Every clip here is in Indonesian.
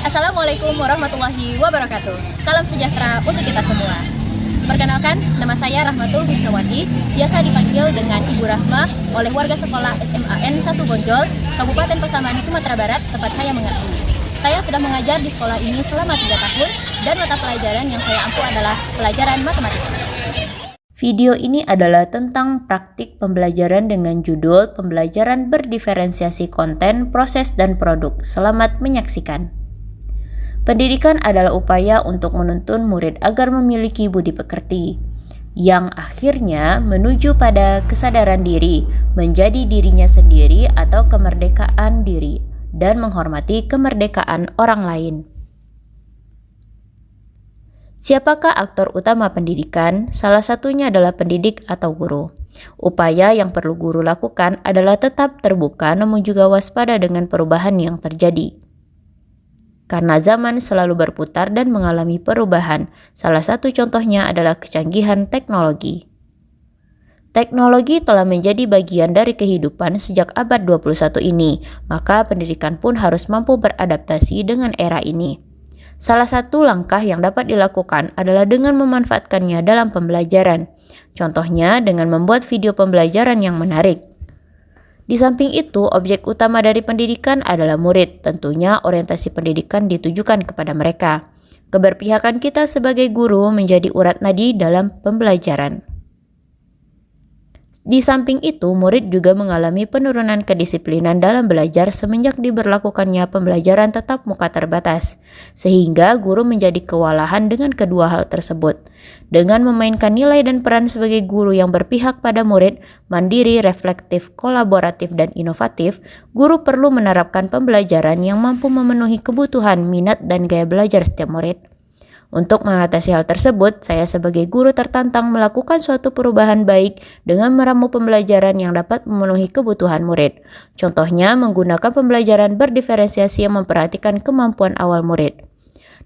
Assalamualaikum warahmatullahi wabarakatuh. Salam sejahtera untuk kita semua. Perkenalkan, nama saya Rahmatul Husnawati, biasa dipanggil dengan Ibu Rahma oleh warga sekolah SMAN 1 Bonjol, Kabupaten Pasaman, Sumatera Barat, tempat saya mengabdi. Saya sudah mengajar di sekolah ini selama 3 tahun, dan mata pelajaran yang saya ampu adalah pelajaran matematika. Video ini adalah tentang praktik pembelajaran dengan judul Pembelajaran Berdiferensiasi Konten, Proses, dan Produk. Selamat menyaksikan. Pendidikan adalah upaya untuk menuntun murid agar memiliki budi pekerti, yang akhirnya menuju pada kesadaran diri, menjadi dirinya sendiri atau kemerdekaan diri, dan menghormati kemerdekaan orang lain. Siapakah aktor utama pendidikan? Salah satunya adalah pendidik atau guru. Upaya yang perlu guru lakukan adalah tetap terbuka namun juga waspada dengan perubahan yang terjadi. Karena zaman selalu berputar dan mengalami perubahan, salah satu contohnya adalah kecanggihan teknologi. Teknologi telah menjadi bagian dari kehidupan sejak abad 21 ini, maka pendidikan pun harus mampu beradaptasi dengan era ini. Salah satu langkah yang dapat dilakukan adalah dengan memanfaatkannya dalam pembelajaran. Contohnya dengan membuat video pembelajaran yang menarik. Di samping itu, objek utama dari pendidikan adalah murid. Tentunya orientasi pendidikan ditujukan kepada mereka. Keberpihakan kita sebagai guru menjadi urat nadi dalam pembelajaran. Di samping itu, murid juga mengalami penurunan kedisiplinan dalam belajar semenjak diberlakukannya pembelajaran tatap muka terbatas, sehingga guru menjadi kewalahan dengan kedua hal tersebut. Dengan memainkan nilai dan peran sebagai guru yang berpihak pada murid, mandiri, reflektif, kolaboratif, dan inovatif, guru perlu menerapkan pembelajaran yang mampu memenuhi kebutuhan, minat, dan gaya belajar setiap murid. Untuk mengatasi hal tersebut, saya sebagai guru tertantang melakukan suatu perubahan baik dengan meramu pembelajaran yang dapat memenuhi kebutuhan murid. Contohnya, menggunakan pembelajaran berdiferensiasi yang memperhatikan kemampuan awal murid.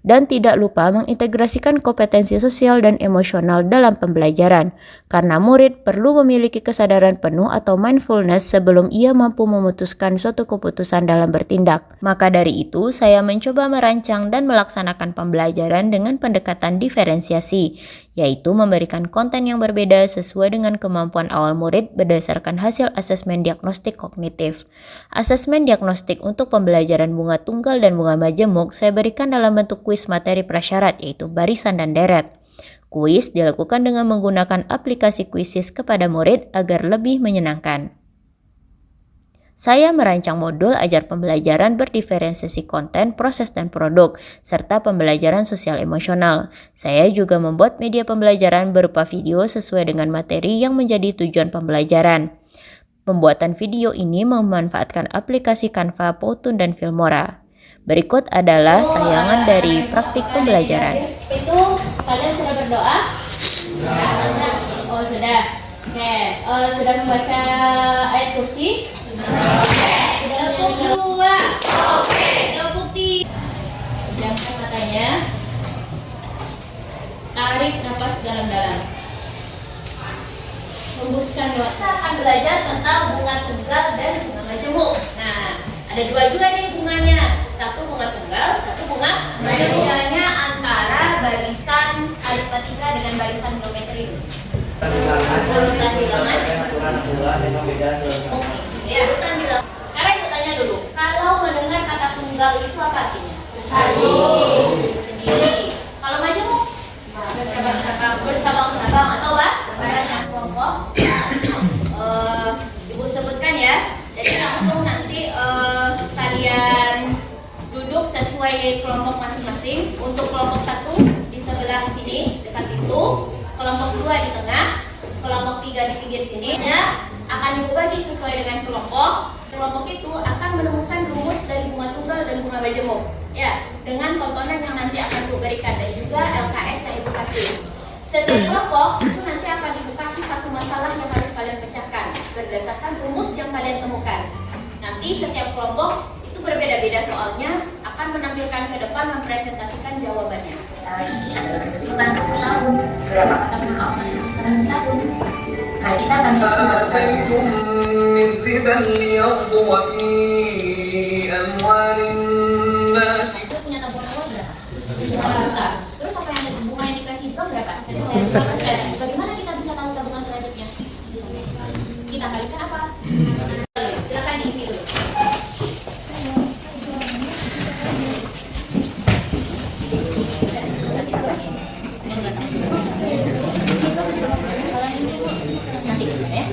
Dan tidak lupa mengintegrasikan kompetensi sosial dan emosional dalam pembelajaran, karena murid perlu memiliki kesadaran penuh atau mindfulness sebelum ia mampu memutuskan suatu keputusan dalam bertindak. Maka dari itu, saya mencoba merancang dan melaksanakan pembelajaran dengan pendekatan diferensiasi, yaitu memberikan konten yang berbeda sesuai dengan kemampuan awal murid berdasarkan hasil asesmen diagnostik kognitif. Asesmen diagnostik untuk pembelajaran bunga tunggal dan bunga majemuk saya berikan dalam bentuk kuis materi prasyarat, yaitu barisan dan deret. Kuis dilakukan dengan menggunakan aplikasi Quizizz kepada murid agar lebih menyenangkan. Saya merancang modul ajar pembelajaran berdiferensiasi konten, proses, dan produk, serta pembelajaran sosial emosional. Saya juga membuat media pembelajaran berupa video sesuai dengan materi yang menjadi tujuan pembelajaran. Pembuatan video ini memanfaatkan aplikasi Canva, Powtoon, dan Filmora. Berikut adalah tayangan dari praktik pembelajaran. Itu kalian sudah berdoa? Oh sudah. Oke. Sudah membaca ayat kursi? Sudah berdua. Oke. Sudah bukti. Pejamkan matanya. Tarik nafas dalam-dalam. Hembuskan doa. Kita akan belajar tentang bunga tunggal dan bunga majemuk. Nah, ada dua juga nih bunganya. Satu bunga tunggal, satu bunga majemuk. Bedanya antara barisan aritmatika dengan barisan geometri. Urutan bilangan. Ya, urutan bilangan. Sekarang ibu tanya dulu. Kalau mendengar kata tunggal itu apa artinya? Sendiri. Kalau majemuk? Bercabang-cabang atau banyak kelompok. Ibu sebutkan ya. Jadi langsung nanti kalian duduk sesuai kelompok masing-masing. Untuk kelompok 1 di sebelah sini dekat itu, kelompok 2 di tengah, kelompok 3 di pinggir sini. Ya, akan ibu bagi sesuai dengan kelompok. Kelompok itu akan menemukan rumus dari bunga tunggal dan bunga majemuk. Ya, dengan tontonan yang nanti akan ibu berikan dan juga LKS yang ibu kasih. Setiap kelompok itu nanti akan ibu kasih satu masalah yang harus kalian pecahkan berdasarkan rumus yang kalian temukan. Nanti setiap kelompok itu berbeda-beda soalnya, akan menampilkan ke depan mempresentasikan jawabannya. Ini adalah kehidupan 1 tahun. Berapa kata mengenal masuk setengah tahun? Nah, kita akan Punya tabungan Bagaimana kita bisa tahu tabungan selanjutnya? Kita kalikan apa? Silakan diisi dulu. Nanti di sini ya.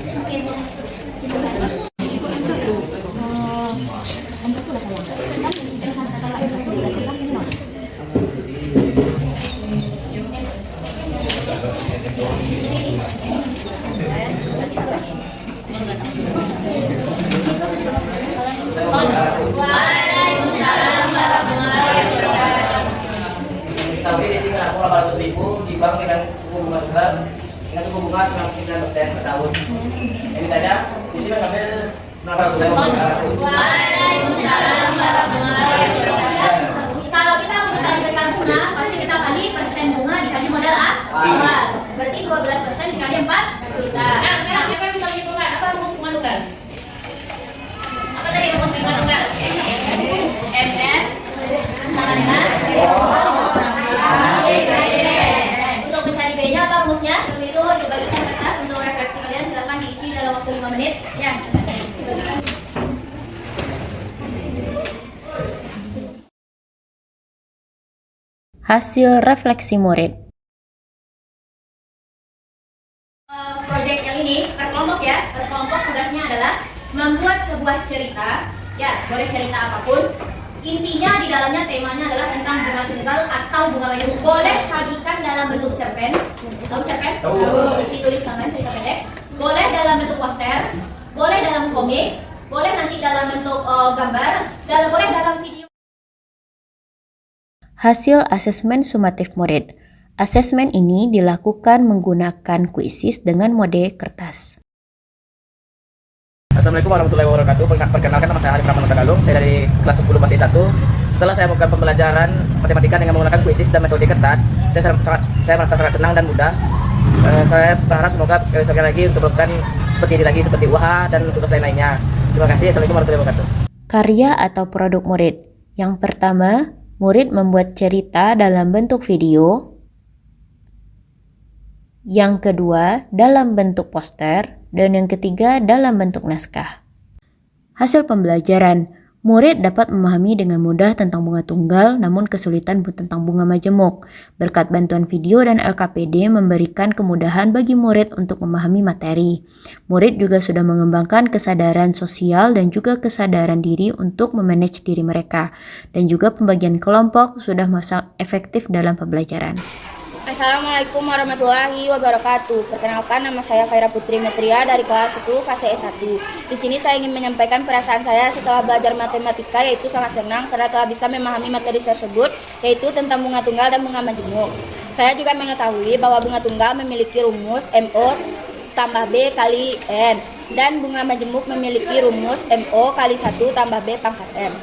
Waalaikumsalam warahmatullahi wabarakatuh. Tapi di sini aku 800.000 di bank dengan suku bunga segar dengan suku bunga 99% per tahun. Ini tanya di sini ngambil 900.000. Waalaikumsalam warahmatullahi wabarakatuh. Kalau kita mencari besar bunga, pasti kita kali persen bunga dikali modal awal. Berarti 12% dikali 4 juta. Nah, sekarang siapa yang bisa menyimpulkan apa rumus bunga tunggal? Apa tadi rumus bunga tunggal? MN sama dengan untuk mencari B-nya apa rumusnya? Sebelum itu dibagikan kertas untuk refleksi kalian, silahkan diisi dalam waktu 5 menit. Ya. Hasil refleksi murid. Proyek yang ini per kelompok ya, per kelompok tugasnya adalah membuat sebuah cerita, ya boleh cerita apapun. Intinya di dalamnya temanya adalah tentang bunga tunggal atau bunga majemuk. Boleh sajikan dalam bentuk cerpen, tahu cerpen? Ditulis tangan cerita pendek. Boleh dalam bentuk poster, boleh dalam komik, boleh nanti dalam bentuk gambar, boleh dalam video. Hasil asesmen sumatif murid. Asesmen ini dilakukan menggunakan kuisis dengan mode kertas. Assalamualaikum warahmatullahi wabarakatuh. Perkenalkan, nama saya Alif Rahman Tagalung. Saya dari kelas 10 PASI 1. Setelah saya melakukan pembelajaran matematika dengan menggunakan kuisis dan metode kertas, saya merasa sangat senang dan mudah. Saya berharap semoga sekali lagi untuk melakukan seperti ini lagi, seperti UH dan tugas lain-lainnya. Terima kasih. Assalamualaikum warahmatullahi wabarakatuh. Karya atau produk murid. Yang pertama, murid membuat cerita dalam bentuk video. Yang kedua, dalam bentuk poster. Dan yang ketiga, dalam bentuk naskah. Hasil pembelajaran. Murid dapat memahami dengan mudah tentang bunga tunggal, namun kesulitan tentang bunga majemuk. Berkat bantuan video dan LKPD memberikan kemudahan bagi murid untuk memahami materi. Murid juga sudah mengembangkan kesadaran sosial dan juga kesadaran diri untuk memanage diri mereka. Dan juga pembagian kelompok sudah masuk efektif dalam pembelajaran. Assalamualaikum warahmatullahi wabarakatuh. Perkenalkan, nama saya Faira Putri Metria dari kelas 10 fase S1. Di sini saya ingin menyampaikan perasaan saya setelah belajar matematika, yaitu sangat senang karena telah bisa memahami materi tersebut, yaitu tentang bunga tunggal dan bunga majemuk. Saya juga mengetahui bahwa bunga tunggal memiliki rumus MO tambah B kali N, dan bunga majemuk memiliki rumus MO kali 1 tambah B pangkat M.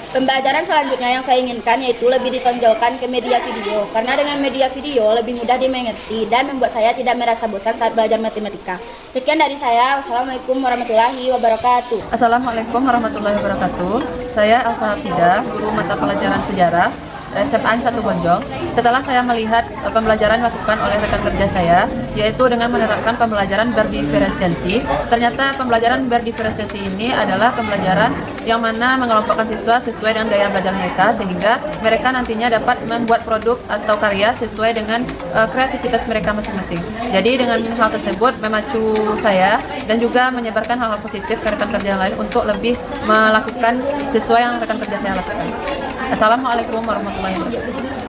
Pembelajaran selanjutnya yang saya inginkan yaitu lebih ditonjolkan ke media video, karena dengan media video lebih mudah dimengerti dan membuat saya tidak merasa bosan saat belajar matematika. Sekian dari saya. Wassalamualaikum warahmatullahi wabarakatuh. Assalamualaikum warahmatullahi wabarakatuh. Saya Elsa Hafsidah, guru mata pelajaran sejarah SMA 1 Bonjol. Setelah saya melihat pembelajaran dilakukan oleh rekan kerja saya, yaitu dengan menerapkan pembelajaran berdiferensiasi, ternyata pembelajaran berdiferensiasi ini adalah pembelajaran yang mana mengelompokkan siswa sesuai dengan gaya belajar mereka, sehingga mereka nantinya dapat membuat produk atau karya sesuai dengan kreativitas mereka masing-masing. Jadi dengan hal tersebut memacu saya dan juga menyebarkan hal-hal positif ke rekan kerja yang lain untuk lebih melakukan sesuai yang rekan kerja saya lakukan. Assalamualaikum warahmatullahi wabarakatuh.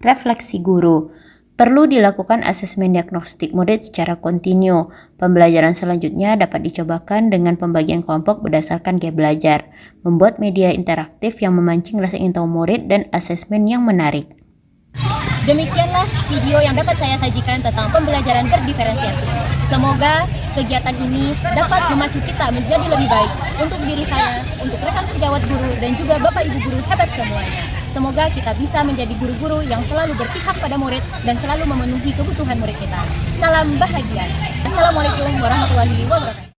Refleksi guru. Perlu dilakukan asesmen diagnostik murid secara kontinu. Pembelajaran selanjutnya dapat dicobakan dengan pembagian kelompok berdasarkan gaya belajar, membuat media interaktif yang memancing rasa ingin tahu murid, dan asesmen yang menarik. Demikianlah video yang dapat saya sajikan tentang pembelajaran berdiferensiasi. Semoga kegiatan ini dapat memacu kita menjadi lebih baik untuk diri saya, untuk rekan sejawat guru, dan juga Bapak Ibu guru hebat semuanya. Semoga kita bisa menjadi guru-guru yang selalu berpihak pada murid dan selalu memenuhi kebutuhan murid kita. Salam bahagia. Assalamualaikum warahmatullahi wabarakatuh.